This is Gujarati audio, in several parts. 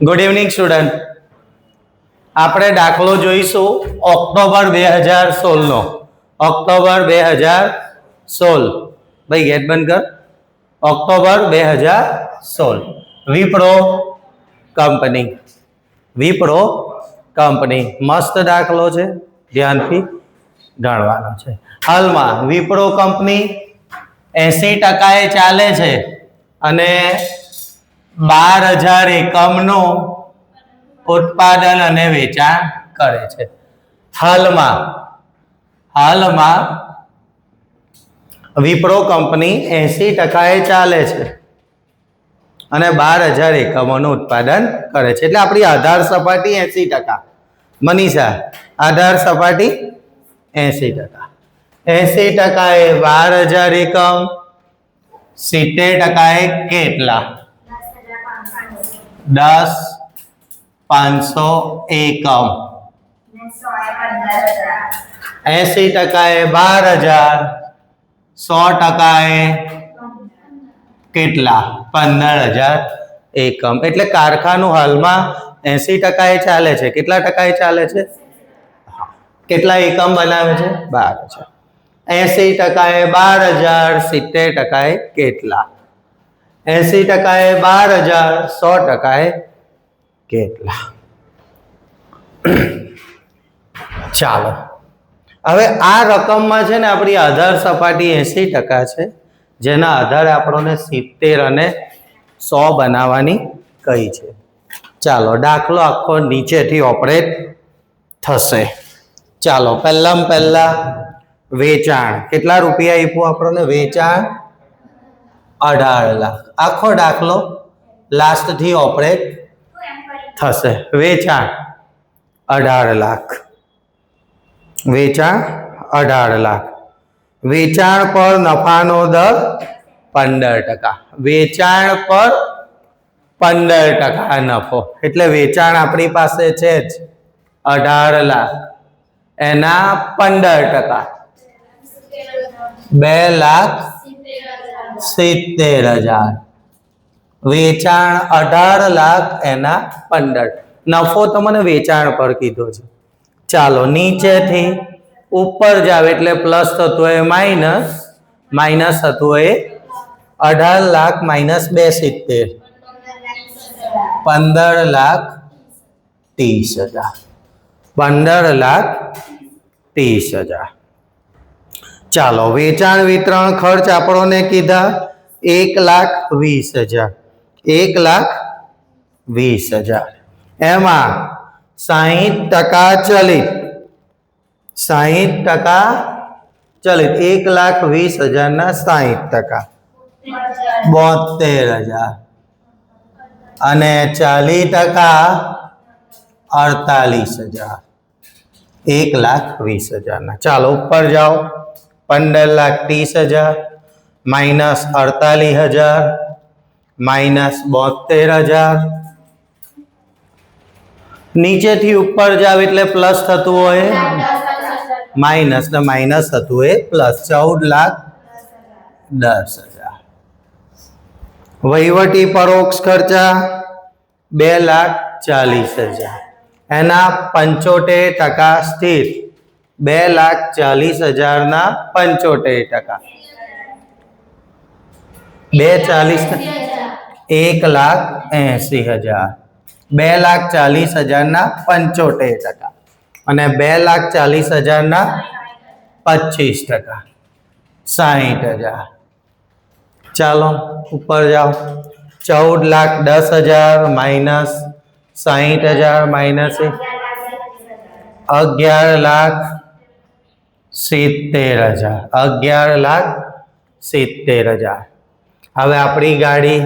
Good evening student. આપણે દાખલો જોઈશું ઓક્ટોબર 2016 નો. ઓક્ટોબર 2016. ભાઈ ગેટ બંધ કર. October 2016 Wipro company. Wipro company મસ્ત દાખલો છે, ધ્યાનથી ગણવાનો છે. હાલમાં વિપ્રો કંપની 80% ચાલે છે અને 12,000 એકમનું ઉત્પાદન અને વેચાણ કરે છે. હાલમાં વિપ્રો કંપની 80% ચાલે છે અને 12,000 એકમોનું ઉત્પાદન કરે છે. એટલે આપણી આધાર સપાટી 80%. મનીષા, આધાર સપાટી 80%. 80% એ 12,000 એકમ. 70% એ કેટલા? 10,500 એકમ. 80% એ 12,000. 100% એ કેટલા? 15,000 એકમ. એટલે કારખાનું હાલમાં 80% એ ચાલે છે. કેટલા ટકા એ ચાલે છે? કેટલા એકમ બનાવે છે? 12,000. 80% એ 12,000. 70% એ કેટલા? 80% એ 12,000. 100% એ કેટલા? ચાલો, હવે આ રકમમાં છે ને આપણી આધાર સપાટી 80% છે, જેના આધારે આપણને 70 અને 100 બનાવવાની કહી છે. ચાલો, દાખલો આખો નીચેથી ઓપરેટ થશે. ચાલો, પહેલા વેચાણ. કેટલા રૂપિયા આપ્યું આપણને? વેચાણ 18 લાખ. આખો દાખલો લાસ્ટ થી ઓપરેટ થશે. વેચાણ 18 લાખ. વેચાણ 18 લાખ. વેચાણ પર નફાનો દર 15%. વેચાણ પર 15% નફો. એટલે વેચાણ આપણી પાસે છે જ 18 લાખ, એના 15%. 2,70,000. વેચાણ 18 લાખ, એના 15. નફો તમને વેચાણ પર કીધો છે. ચાલો, નીચેથી ઉપર જાવ એટલે પ્લસ થતું હોય માઇનસ, માઇનસ થતું હોય 18 લાખ માઇનસ 270. 15,30,000. 15,30,000. ચાલો, વેચાણ વિતરણ ખર્ચ આપણને કીધા 1,20,000. 1,20,000. એમાં 60% ચલિત. 60% ચલિત. 1,20,000 ના 60%. 72,000. અને 40% 48,000. 1,20,000 ના. ચાલો, ઉપર જાઓ. 15,30,000 માઇનસ 48,000 માઇનસ 72,000. નીચેથી ઉપર જાવ એટલે પ્લસ થતું હોય માઇનસ, ને માઇનસ થતું હોય પ્લસ. 14,10,000. વહીવટી પરોક્ષ ખર્ચા 2,40,000. એના 75% સ્થિર. 2,40,000 ના 75%. 2,40,000 1,80,000. 2,40,000 ના 75% અને 2,40,000 ના 25%. 60,000. ચાલો, ઉપર જાઓ. 14,10,000 માઇનસ 60,000 માઇનસ 11,70,000. 11,70,000. હવે આપણી ગાડી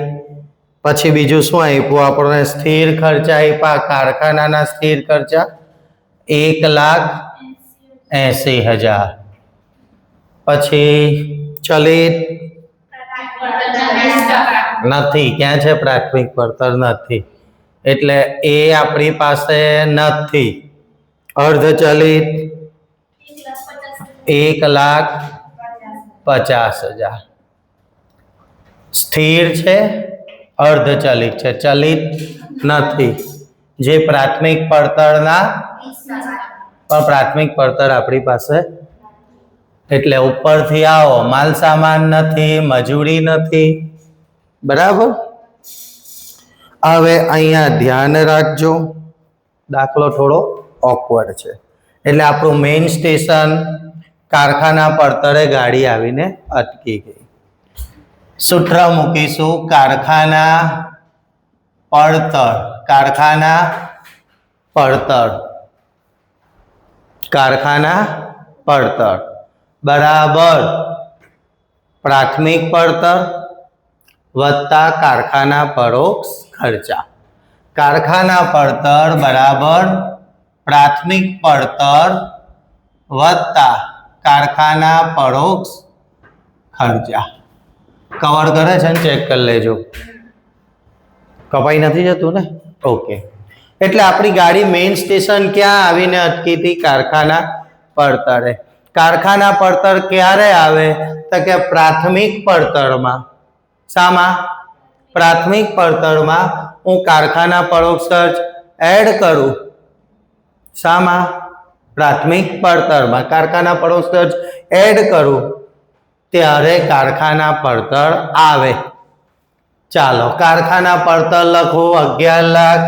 પછી બીજું શું આપ્યું આપણને? સ્થિર ખર્ચા આપ્યા. કારખાનાના સ્થિર ખર્ચા 1,80,000. પછી ચલિત નથી. ક્યાં છે? પ્રાથમિક પડતર નથી, એટલે એ આપણી પાસે નથી. અર્ધચલિત 1,50,000. સ્થિર છે અર્ધચલિત છે, ચલિત નથી. જે પ્રાથમિક પડતરના પણ પ્રાથમિક પડતર આપણી પાસે એટલે ઉપરથી આવો માલ સામાન નથી, મજૂરી નથી. બરાબર. હવે અહીંયા ધ્યાન રાખજો, દાખલો થોડો ઓકવર્ડ છે. એટલે આપણું મેઇન સ્ટેશન કારખાના પડતરે ગાડી આવીને અટકી ગઈ. સૂત્ર મૂકીશું કારખાના પડતર, કારખાના પડતર, કારખાના પડતર બરાબર પ્રાથમિક પડતર વત્તા કારખાના પરોક્ષ ખર્ચા. કારખાના પડતર બરાબર પ્રાથમિક પડતર વત્તા કારખાના પરોક્ષ ખર્ચા. કવર કરે છે ને, ચેક કરી લેજો. કપાઈ નથી જતું ને? ઓકે. એટલે આપણી ગાડી મેઇન સ્ટેશન ક્યાં આવીને અટકી હતી? કારખાના પડતરે. કારખાના પડતર ક્યારે આવે? તો કે પ્રાથમિક પડતરમાં. શામાં? પ્રાથમિક પડતરમાં હું કારખાના પરોક્ષ ખર્ચ એડ કરું. શામાં? પ્રાથમિક પડતરમાં કારખાના પરોક્ષ ખર્ચ એડ કરું ત્યારે કારખાના પડતર આવે. ચાલો કારખાના પડતર લખો 11 લાખ.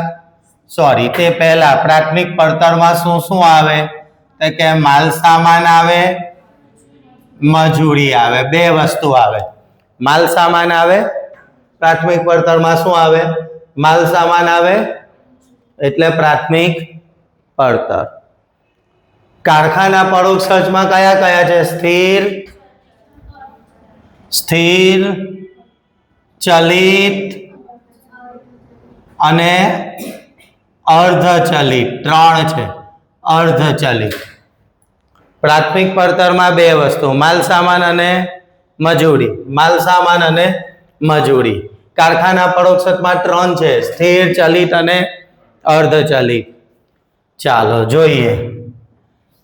સોરી, તે પહેલા પ્રાથમિક પડતરમાં શું શું આવે? તો કે માલ સામાન આવે, મજૂરી આવે. બે વસ્તુ આવે. માલ સામાન આવે, પ્રાથમિક પડતરમાં શું આવે? માલ સામાન આવે એટલે પ્રાથમિક પડતર. કારખાના પરોક્ષ ખર્ચમાં કયા કયા છે? સ્થિર, સ્થિર, ચલિત અને અર્ધચલિત. 3 છે. અર્ધચલિત. પ્રાથમિક પડતરમાં બે વસ્તુ, માલ સામાન અને મજૂરી. માલ સામાન અને મજૂરી. કારખાના પરોક્ષ ખર્ચમાં 3 છે, સ્થિર, ચલિત અને અર્ધચલિત. ચાલો જોઈએ.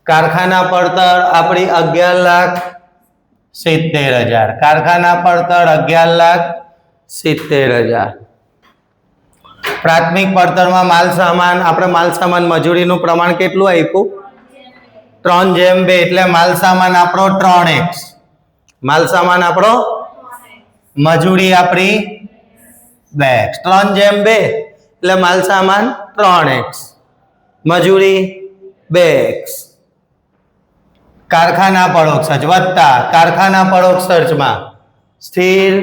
કારખાના પડતર આપણી 11,70,000. કારખાના પડતર 11,70,000. પ્રાથમિક પડતરમાં માલ સામાન, આપણે માલ સામાન મજૂરીનું પ્રમાણ કેટલું આપ્યું? 3:2. એટલે માલ સામાન આપણો 3x. માલ સામાન આપણો, મજૂરી આપણી 2x. 3:2 એટલે માલ સામાન 3x, મજૂરી 2x. કારખાના પરોક્ષ ખર્ચ વત્તા કારખાના પરોક્ષ ખર્ચમાં સ્થિર,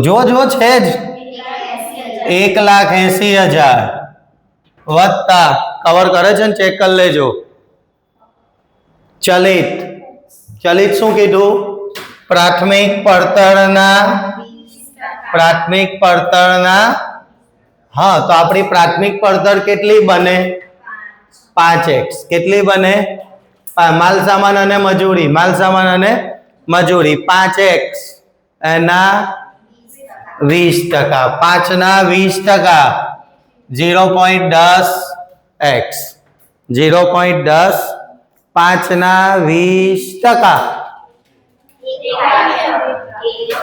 જો છે જ 1,80,000 વત્તા કવર કરે છે ને, ચેક કરી લેજો. ચલિત, ચલિત શું કીધું? પ્રાથમિક પડતરના, પ્રાથમિક પડતરના. હા, તો આપણી પ્રાથમિક પડતર કેટલી બને? 5x. કેટલી બને? માલ સામાન અને મજૂરી, માલ સામાન અને મજૂરી 5x એના 20%. 5 ના 20%, 0.10x. 0.10. 5 ના 20%.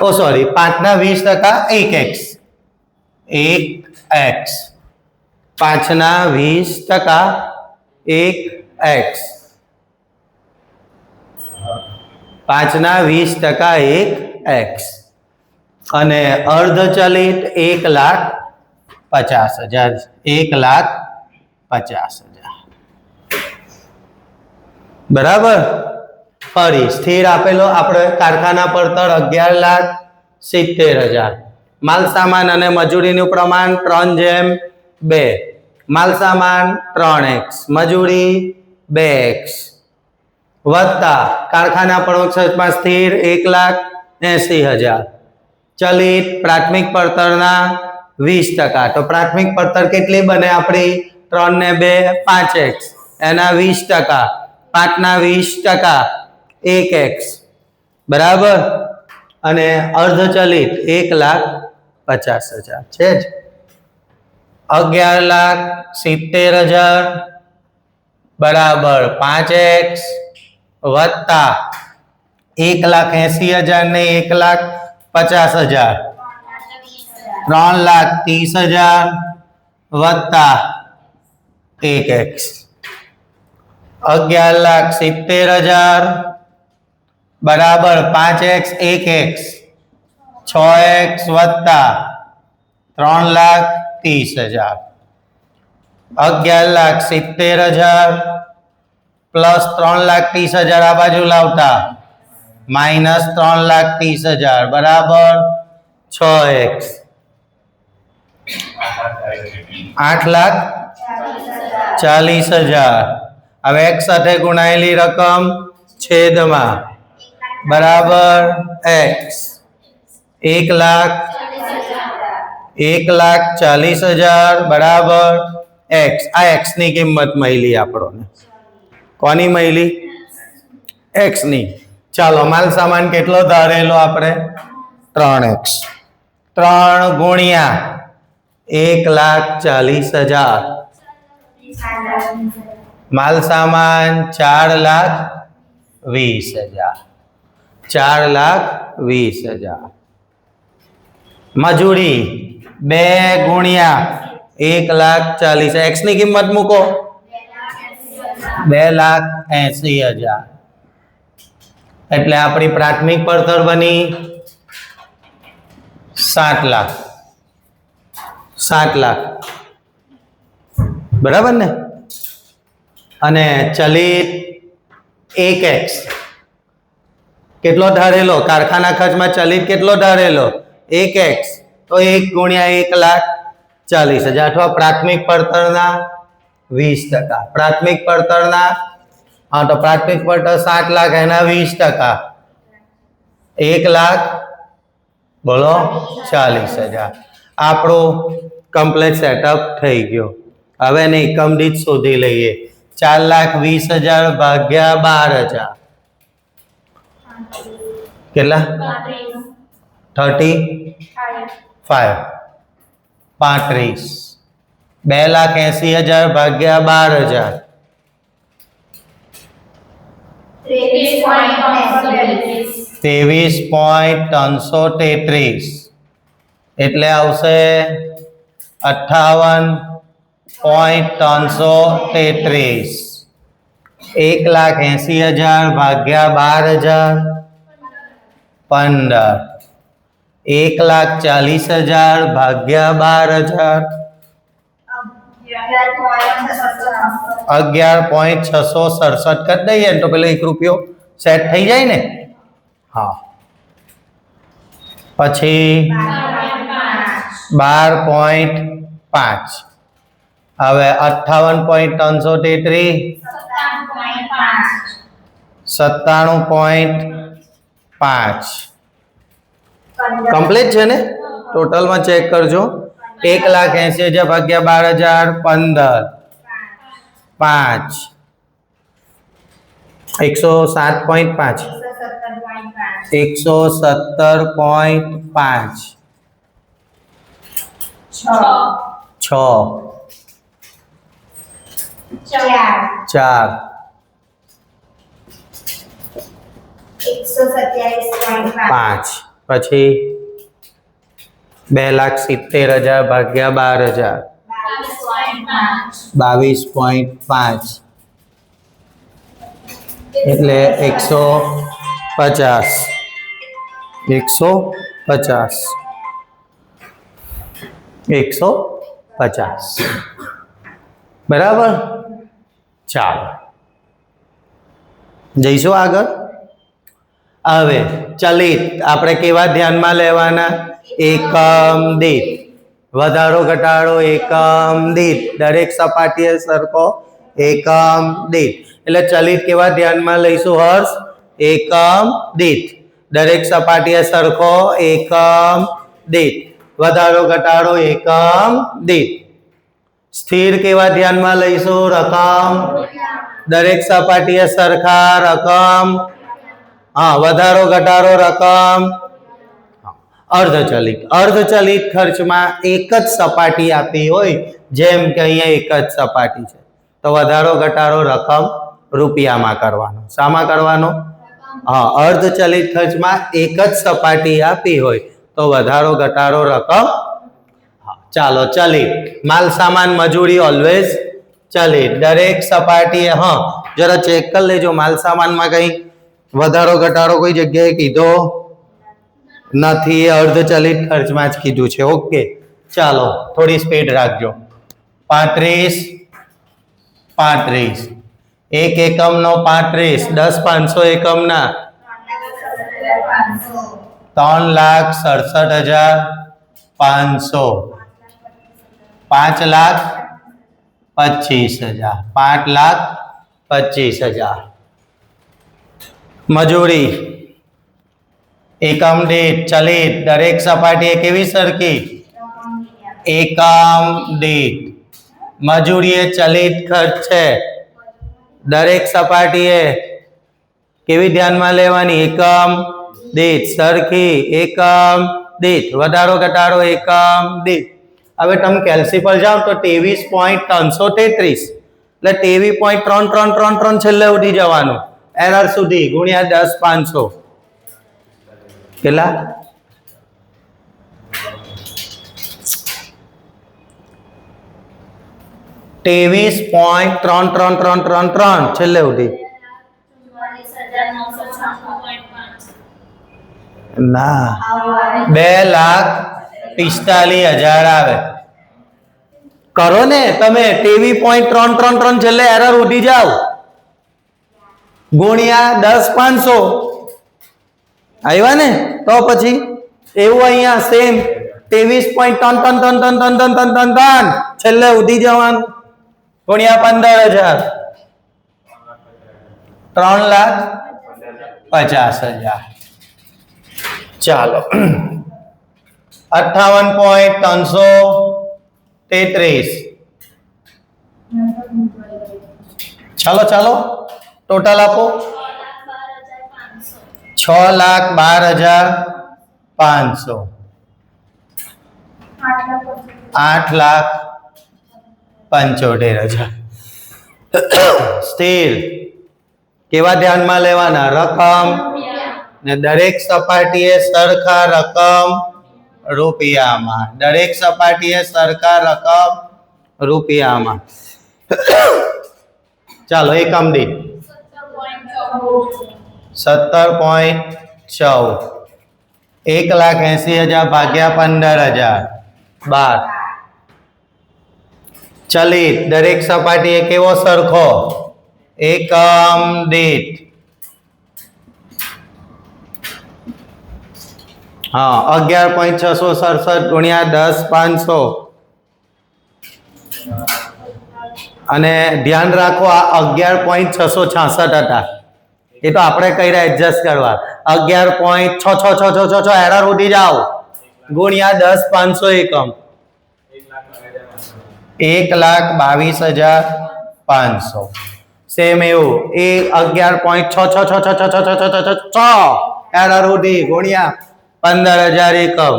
ઓ સોરી, 5 ના 20%, 1x. 1x. 5 ના 20%, 1x. 5 ના 20%, 1x. અને અર્ધચલિત 1,50,000. 1,50,000. બરાબર. ફરી સ્થિર આપેલો આપણે કારખાના પડતર 11,70,000. માલ સામાન અને મજૂરીનું પ્રમાણ 3:2. માલ સામાન 3x, મજૂરી 2x વત્તા કારખાના પરોક્ષ ખર્ચમાં સ્થિર 1,80,000. ચલિત પ્રાથમિક પડતરના 20%. તો પ્રાથમિક પડતર કેટલી બને આપણી? 3 ને 2 5x એના 20%. 5 ના 20%, 1x. બરાબર. અને અર્ધચલિત 1,50,000 છે જ. 11,70,000 બરાબર 5x વત્તા 1,80,000 ને 1,50,000 3,30,000 વત્તા 1x 11,70,000 બરાબર 5x 1x 6x વત્તા 3,30,000 11,70,000 પ્લસ 3,30,000 આ બાજુ લાવતા માઇનસ 3,30,000 બરાબર 6x 8,40,000 હવે x સાથે ગુણાયેલી રકમ છેદમાં બરાબર x 1,40,000 બરાબર x આ x ની કિંમત મળી આપણને કોની મળી x ની ચાલો માલ સામાન કેટલો ધારેલો આપણે 3x 3 ગુણ્યા 1,40,000 માલ સામાન 4,20,000 4,20,000 મજૂરી 2 ગુણ્યા 1,40,000 x ની કિંમત મૂકો 2,80,000 એટલે આપણી પ્રાથમિક પડતર બની 7 લાખ બરાબર ને અને ચલિત 1x કેટલો ધારેલો કારખાના ખર્ચમાં ચલિત કેટલો ધારેલો 1x તો 1 ગુણ્યા 1,40,000 અથવા પ્રાથમિક પડતરના 20% પ્રાથમિક પડતરના હા તો પ્રાથમિક પડતર 7 લાખ એના 20% 1 લાખ બોલો 40,000 આપણું કમ્પ્લીટ સેટઅપ થઈ ગયો હવે એને એકમ દીઠ શોધી લઈએ 4,20,000 ભાગ્યા 12,000 કેટલા 35 2,80,000 ભાગ્યા 12,000 23.333 એટલે આવશે 58.333 1,80,000 ભાગ્યા 12,000 15 1,40,000 ભાગ્યા 12,000 11.667 કરી દઈએ તો પેલો 1 રૂપિયો સેટ થઈ જાય ને હા પછી 12.5 હવે 58.333 97.5 કમ્પ્લીટ છે ને ટોટલમાં ચેક કરજો 1,80,000 ભાગ્યા 12,000 15 5 107.5 117.5 6 4 5 પછી 2,70,000 ભાગ્યા 12,000 22.5 એટલે 150 બરાબર ચાલો જઈશું આગળ હવે ચલિત આપણે કેવા ધ્યાનમાં લેવાના એકમ દીઠ વધારો ઘટાડો એકમ દીઠ દરેક સપાટીએ સરખો એકમ દીઠ એટલે ચલિત કેવા ધ્યાનમાં લઈશું હર્ષ એકમ દીઠ દરેક સપાટીએ સરખો એકમ દીઠ વધારો ઘટાડો એકમ દીઠ સ્થિર કેવા ધ્યાનમાં લઈશું રકમ દરેક સપાટીએ સરખા રકમ હા વધારો ઘટાડો રકમ અર્ધચલિત ખર્ચમાં એક જ સપાટી આપી હોય જેમ કે અહીંયા એક જ સપાટી છે તો વધારો ઘટાડો રકમ રૂપિયામાં કરવાનો શામાં કરવાનો હા અર્ધચલિત ખર્ચમાં એક જ સપાટી આપી હોય તો વધારો ઘટાડો રકમ ચાલો ચલિત માલ સામાન મજૂરી ઓલવેઝ ચલિત દરેક સપાટીએ હા જરા ચેક કરી લેજો માલ સામાનમાં કઈ વધારો ઘટાડો કોઈ જગ્યાએ કીધો નથી અર્ધ ચલિત ખર્ચમાં જ કીધું છે ઓકે ચાલો થોડી સ્પીડ રાખજો 35 35 એક એકમનો 35 10 500 એકમના 3,67,500 5,25,000 5,25,000 મજૂરી એકમ દીઠ ચલિત દરેક સપાટીએ કેવી સરખી એકમ દીઠ મજૂરી એ ચલિત ખર્ચ છે દરેક સપાટીએ કેવી ધ્યાનમાં લેવાની એકમ દીઠ સરખી એકમ દીઠ વધારો ઘટાડો એકમ દીઠ હવે તમે કેલ્સી પર જાઓ તો 23.333 એટલે 23.3333 છેલ્લે ઉડી જવાનું એરર સુધી ગુણ્યા 10,500 કેટલા 23.3333 છેલ્લે ઉડી ના 2,45,000 આવે કરો ને તમે 23.333 છેલ્લે એરર ઉડી જાવ ગુણ્યા 10,500 આવ્યા ને તો પછી એવું અહીંયા સેમ 23.33333 છેલ્લે ઉડી જવાનું ગુણ્યા 15,000 3,50,000 ચાલો 58.333 ચાલો ચાલો ટોટલ આપો 6,12,500 8,75,000 સ્થિર કેવા ધ્યાનમાં લેવાના રકમ ને દરેક સપાટીએ સરખા રકમ રૂપિયામાં દરેક સપાટીએ સરખા રકમ રૂપિયામાં ચાલો એકમ દીઠ 17.14 1,80,000 ભાગ્યા 15,000 12 ચલિત દરેક સપાટીએ કેવો સરખો એકમ દીઠ હા 11.667 ગુણ્યા 10,500 અને ધ્યાન રાખો આ 11.666 હતા એ તો આપણે કર્યા એડજસ્ટ કરવા 11.6666 એરર ઉડી જાવ ગુણ્યા 10,500 એકમ 1,22,500 સેમ એવું એ 11.66666 એરર ઉડી ગુણ્યા 15,000 એકમ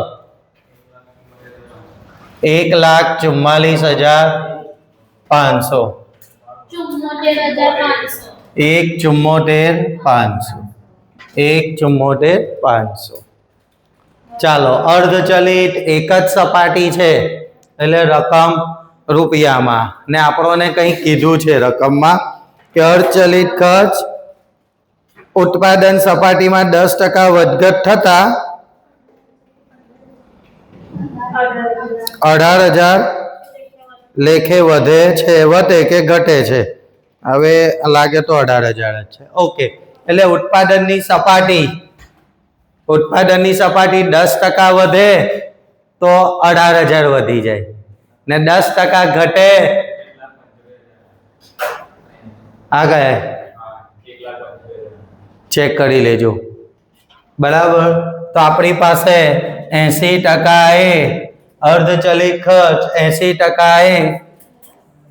1,44,500 1,74,500 ચાલો અર્ધચલિત એક જ સપાટી છે એટલે રકમ રૂપિયામાં ને આપણને કંઈ કીધું છે રકમમાં કે અર્ધચલિત ખર્ચ ઉત્પાદન સપાટીમાં 10% વધઘટ થતા 18,000 લેખે વધે કે ઘટે છે હવે લાગે તો 18,000 જ છે ઓકે એટલે ઉત્પાદનની સપાટી 10% વધે તો 18,000 વધી જાય ને 10% ઘટે આ ગયા ચેક કરી લેજો બરાબર તો આપણી પાસે 80% એ અર્ધચલિત ખર્ચ 80%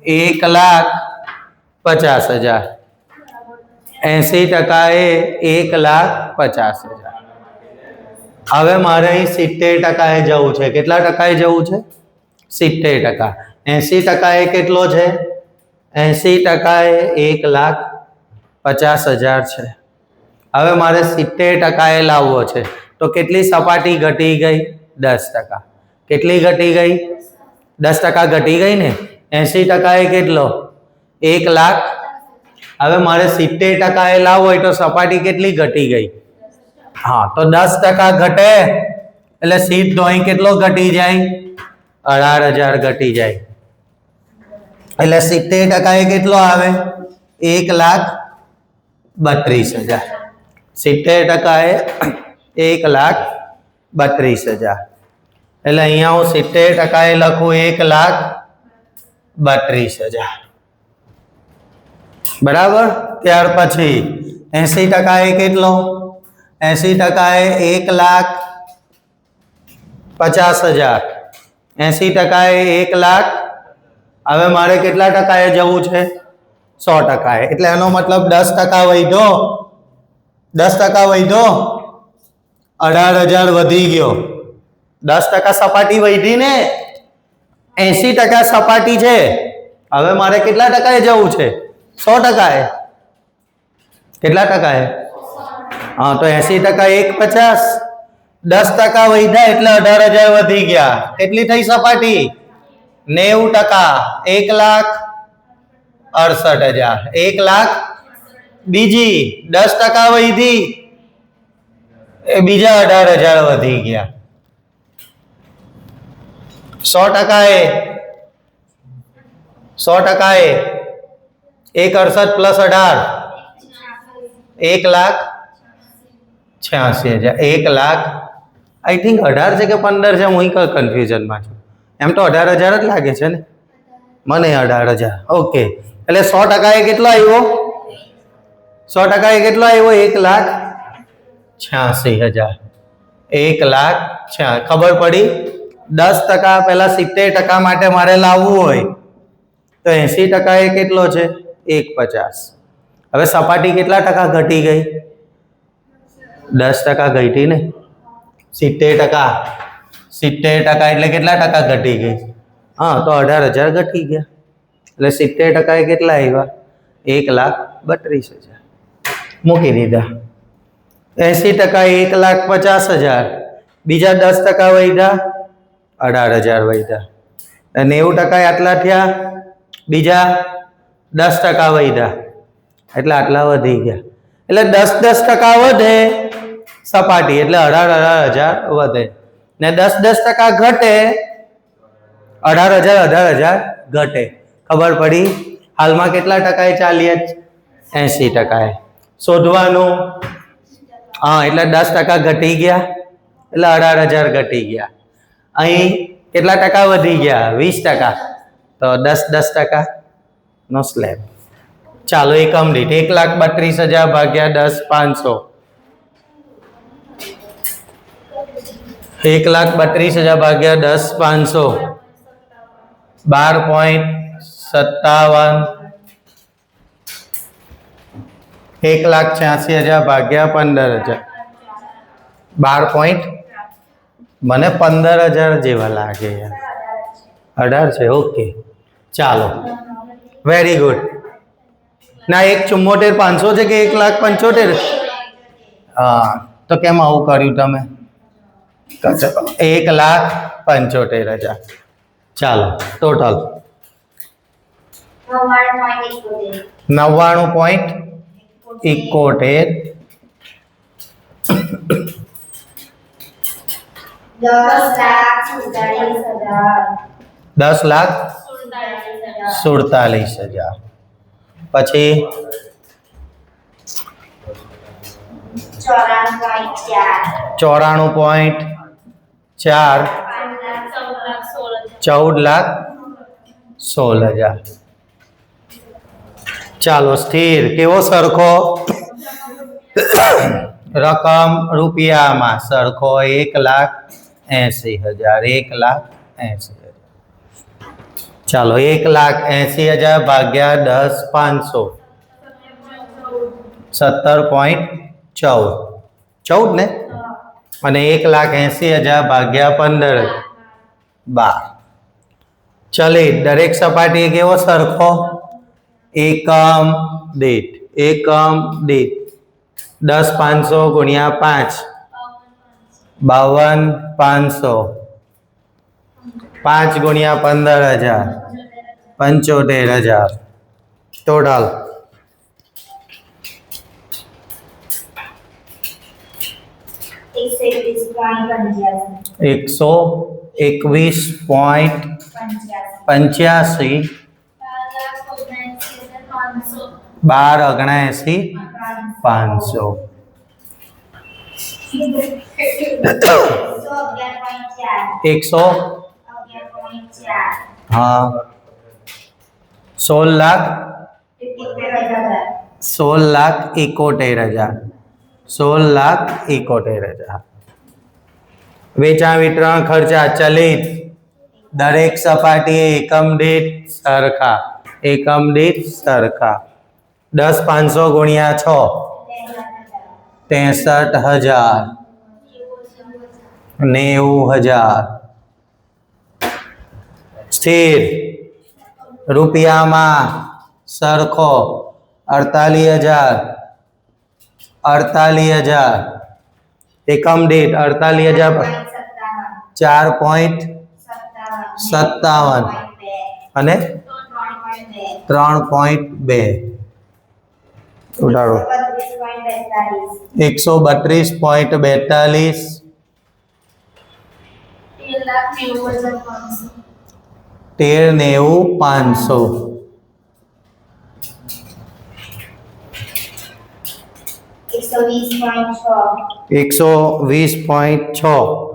એ 1,50,000 80% એ 1,50,000 હવે મારે અહીં 70% એ જવું છે કેટલા ટકાએ જવું છે 70% 80% એ કેટલો છે 80% એ 1,50,000 છે હવે મારે 70% એ લાવવો છે તો કેટલી સપાટી ઘટી ગઈ 10% કેટલી ઘટી ગઈ 10% ઘટી ગઈ ને. 80% એ કેટલો? 1 લાખ. હવે મારે 70% એ લાવવો હોય તો સપાટી કેટલી ઘટી ગઈ? હા, તો 10% ઘટે એટલે સીધો અહીં કેટલો ઘટી જાય? 18,000 ઘટી જાય. એટલે 70% એ કેટલો આવે? 1,32,000. 70% એ 1,32,000. એટલે અહીંયા હું 70% એ લખું 1,32,000. બરાબર. ત્યાર પછી 80% એ કેટલો? 80% એ 1,50,000. 80% એ 1 લાખ. હવે મારે કેટલા ટકાએ જવું છે? 100%. એટલે એનો મતલબ 10% વધ્યો. 10% વધ્યો, 18,000 વધી ગયો. 10% સપાટી વધી ને. 80% સપાટી છે. હવે મારે કેટલા ટકાએ જવું છે? 100%. કેટલા ટકાએ? હા, તો 80% 1,50. 10% વધ્યા એટલે 18,000 વધી ગયા. કેટલી થઈ સપાટી? 90%. 1,68,000. 1 લાખ. બીજી 10% વધી એ બીજા 18,000 વધી ગયા. 100% એ 1,68 પ્લસ 18 1,86,000. 1 લાખ. આઈ થિંક 18 છે કે 15 છે? હું કન્ફ્યુઝનમાં છું. એમ તો 18,000 જ લાગે છે ને મને. 18,000. ઓકે. એટલે 100% એ કેટલો આવ્યો? 100% એ કેટલો આવ્યો? 1,86,000. 1,86,000. ખબર પડી? 10% પહેલા 70% માટે મારે લાવવું હોય તો 80% એ કેટલો છે? 1,50. હવે સપાટી કેટલા ટકા ઘટી ગઈ? 10% ઘટી ને. 70% 70% એટલે કેટલા ટકા ઘટી ગઈ? હા, તો 18,000 ઘટી ગયા. એટલે 70% એ કેટલા આવ્યા? 1,32,000. મૂકી દીધા. 80% 1,50,000. બીજા 10% વધ્યા 18,000 વધ્યા. 90% આટલા થયા. બીજા 10% વધ્યા એટલે આટલા વધી ગયા. એટલે 10% વધે સપાટી એટલે 18,000 વધે ને 10% ઘટે 18,000 ઘટે. ખબર પડી? હાલમાં કેટલા ટકાએ ચાલીએ? 80%. શોધવાનું. હા, એટલે 10% ઘટી ગયા એટલે 18,000 ઘટી ગયા. અહીં કેટલા ટકા વધી ગયા? 20%. તો 10% નો સ્લેબ. ચાલો એકમ દીઠ 1,32,000 ભાગ્યા 10,500. 1,32,000 ભાગ્યા 10,500. 12.57. 1,86,000 ભાગ્યા 15,000. 12. મને 15,000 જેવા લાગે. 18 છે. ઓકે, ચાલો, વેરી ગુડ. ના, 1,74,500 છે કે 1,75,000? હા, તો કેમ આવું કર્યું તમે? 1,75,000. ચાલો, ટોટલ 99.71. 10,47,000. પછી 94.4. 14,16,000. ચાલો, સ્થિર. કેવો સરખો? રકમ રૂપિયામાં સરખો 1,80,000. 1,80,000. ચાલો, 1,80,000 ભાગ્યા 10,500. 17.14 ને. અને 1,80,000 ભાગ્યા 15. 12. ચલે, દરેક સપાટી કેવો સરખો? એકમ દીઠ 10,500 ગુણ્યા 5 52,500. 5 ગુણ્યા 15,000 75,000 ટોટલ 121.85 12,79,500 100 हाँ 16,71,000 વેચાણ વિતરણ ખર્ચા ચલિત દરેક સપાટીએ એકમ દીઠ સરખા 10,500 ગુણ્યા 6 63,000 90,000 સ્થિર રૂપિયામાં સરખો 48,000 એકમ દીઠ 48,000 4.57 અને 3.2 ઉડાડો 132.42 13,90,500 120.6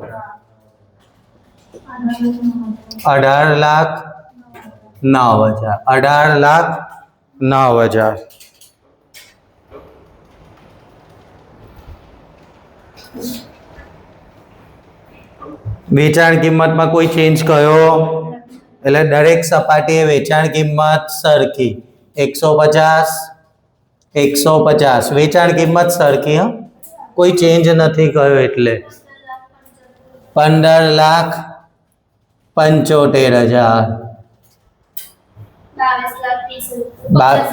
18,09,000 વેચાણ કિંમતમાં કોઈ ચેન્જ કયો એટલે દરેક સપાટીએ વેચાણ કિંમત સરખી 150 વેચાણ કિંમત સરખી હા કોઈ ચેન્જ નથી કયો એટલે 15,75,000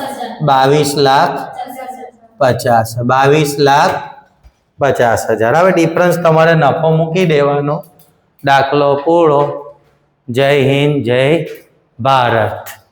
22,50,000 હવે ડિફરન્સ તમારે નફો મૂકી દેવાનો દાખલો પૂરો જય હિન્દ જય ભારત